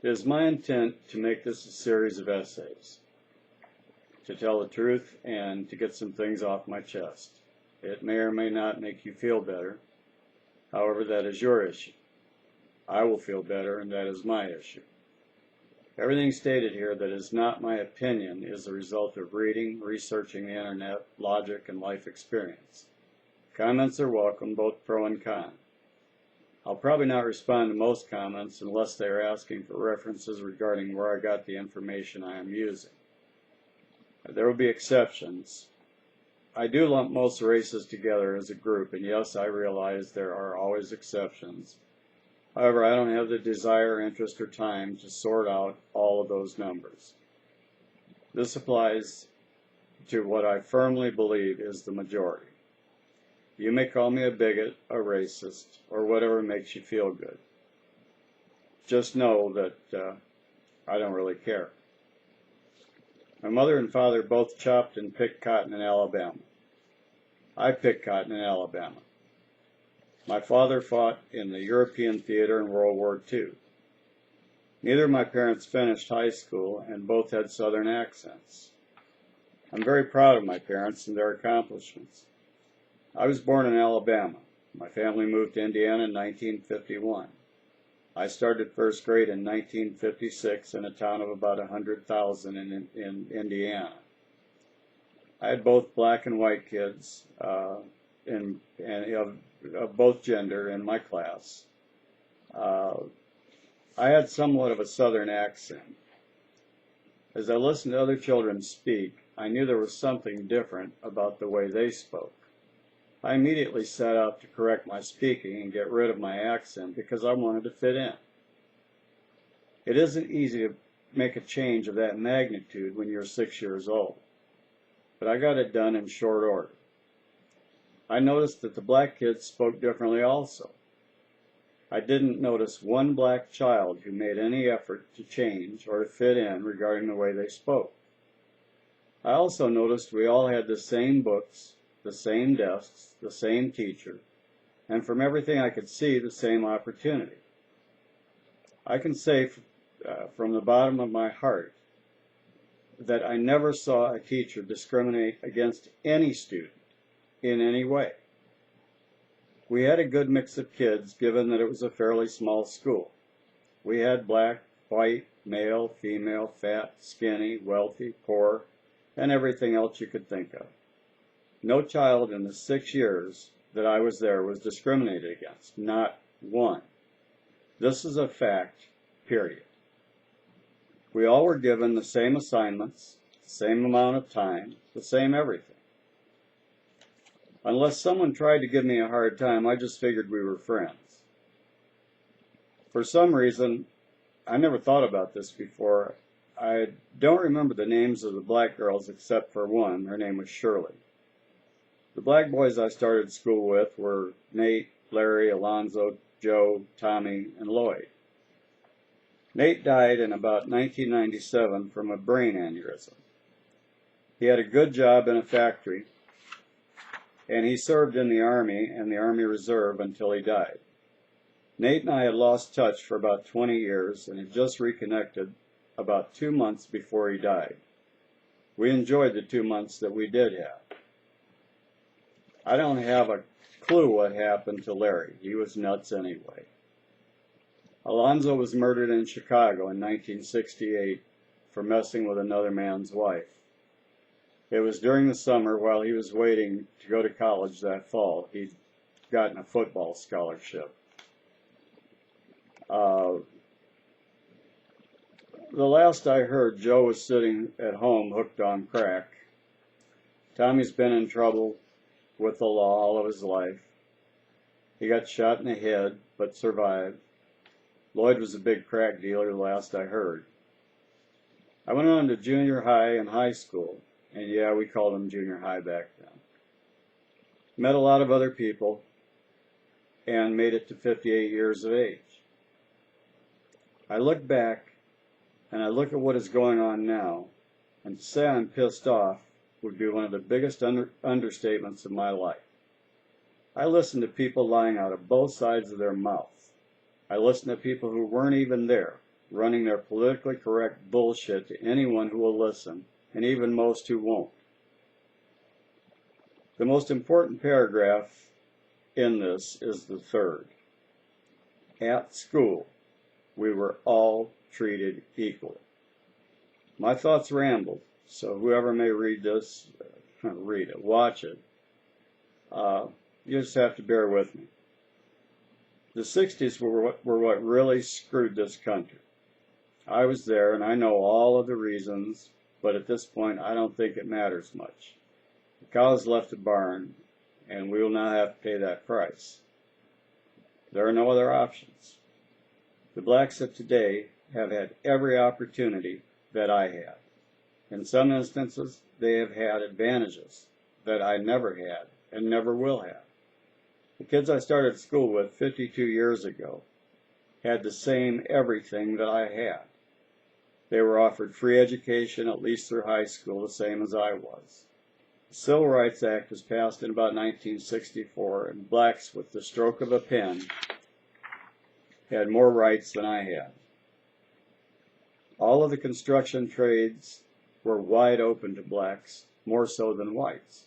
It is my intent to make this a series of essays, to tell the truth and to get some things off my chest. It may or may not make you feel better. However, that is your issue. I will feel better, and that is my issue. Everything stated here that is not my opinion is the result of reading, researching the internet, logic, and life experience. Comments are welcome, both pro and con. I'll probably not respond to most comments unless they are asking for references regarding where I got the information I am using. There will be exceptions. I do lump most races together as a group, and yes, I realize there are always exceptions. However, I don't have the desire, interest, or time to sort out all of those numbers. This applies to what I firmly believe is the majority. You may call me a bigot, a racist, or whatever makes you feel good. Just know that I don't really care. My mother and father both chopped and picked cotton in Alabama. I picked cotton in Alabama. My father fought in the European theater in World War II. Neither of my parents finished high school, and both had Southern accents. I'm very proud of my parents and their accomplishments. I was born in Alabama. My family moved to Indiana in 1951. I started first grade in 1956 in a town of about 100,000 in Indiana. I had both black and white kids of both gender in my class. I had somewhat of a Southern accent. As I listened to other children speak, I knew there was something different about the way they spoke. I immediately set out to correct my speaking and get rid of my accent because I wanted to fit in. It isn't easy to make a change of that magnitude when you're 6 years old, but I got it done in short order. I noticed that the black kids spoke differently also. I didn't notice one black child who made any effort to change or to fit in regarding the way they spoke. I also noticed we all had the same books, the same desks, the same teacher, and from everything I could see, the same opportunity. I can say from the bottom of my heart that I never saw a teacher discriminate against any student in any way. We had a good mix of kids, given that it was a fairly small school. We had black, white, male, female, fat, skinny, wealthy, poor, and everything else you could think of. No child in the 6 years that I was there was discriminated against, not one. This is a fact, period. We all were given the same assignments, the same amount of time, the same everything. Unless someone tried to give me a hard time, I just figured we were friends. For some reason, I never thought about this before. I don't remember the names of the black girls except for one. Her name was Shirley. The black boys I started school with were Nate, Larry, Alonzo, Joe, Tommy, and Lloyd. Nate died in about 1997 from a brain aneurysm. He had a good job in a factory, and he served in the Army and the Army Reserve until he died. Nate and I had lost touch for about 20 years and had just reconnected about 2 months before he died. We enjoyed the 2 months that we did have. I don't have a clue what happened to Larry. He was nuts anyway. Alonzo was murdered in Chicago in 1968 for messing with another man's wife. It was during the summer while he was waiting to go to college that fall. He'd gotten a football scholarship. The last I heard, Joe was sitting at home hooked on crack. Tommy's been in trouble with the law all of his life. He got shot in the head, but survived. Lloyd was a big crack dealer, the last I heard. I went on to junior high and high school, and yeah, we called them junior high back then. Met a lot of other people, and made it to 58 years of age. I look back, and I look at what is going on now, and to say I'm pissed off would be one of the biggest understatements of my life. I listen to people lying out of both sides of their mouth. I listen to people who weren't even there, running their politically correct bullshit to anyone who will listen, and even most who won't. The most important paragraph in this is the third. At school, we were all treated equally. My thoughts rambled, so whoever may read this, read it, watch it. You just have to bear with me. The 60s were what really screwed this country. I was there, and I know all of the reasons, but at this point, I don't think it matters much. The cows left the barn, and we will now have to pay that price. There are no other options. The blacks of today have had every opportunity that I had. In some instances, they have had advantages that I never had and never will have. The kids I started school with 52 years ago had the same everything that I had. They were offered free education, at least through high school, the same as I was. The Civil Rights Act was passed in about 1964, and blacks, with the stroke of a pen, had more rights than I had. All of the construction trades were wide open to blacks, more so than whites.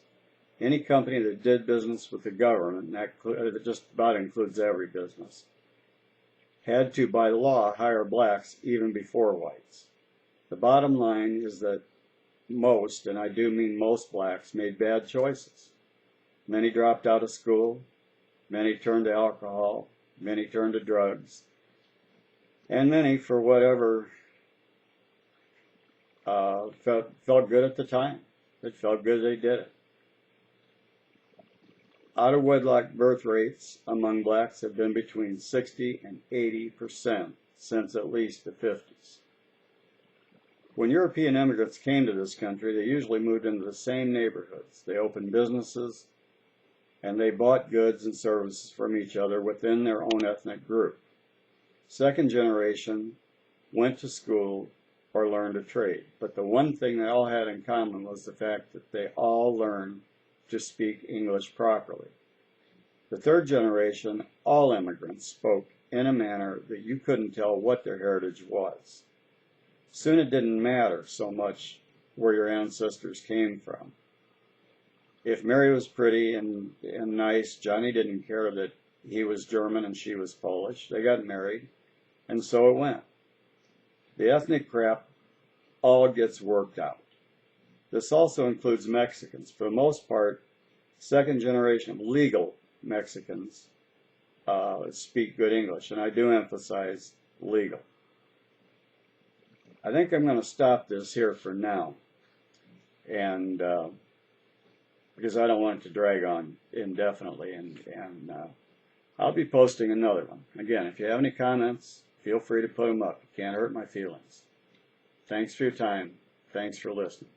Any company that did business with the government, and that just about includes every business, had to, by law, hire blacks even before whites. The bottom line is that most, and I do mean most, blacks made bad choices. Many dropped out of school, many turned to alcohol, many turned to drugs, and many, for whatever, felt good at the time. It felt good they did it. Out-of-wedlock birth rates among blacks have been between 60 and 80% since at least the 50s. When European immigrants came to this country, they usually moved into the same neighborhoods. They opened businesses, and they bought goods and services from each other within their own ethnic group. Second generation went to school or learned a trade, but the one thing they all had in common was the fact that they all learned to speak English properly. The third generation, all immigrants spoke in a manner that you couldn't tell what their heritage was. Soon it didn't matter so much where your ancestors came from. If Mary was pretty and nice, Johnny didn't care that he was German and she was Polish. They got married, and so it went. The ethnic crap all gets worked out. This also includes Mexicans. For the most part, second generation legal Mexicans speak good English, and I do emphasize legal. I think I'm going to stop this here for now, and because I don't want it to drag on indefinitely, and I'll be posting another one. Again, if you have any comments, feel free to put them up. It can't hurt my feelings. Thanks for your time. Thanks for listening.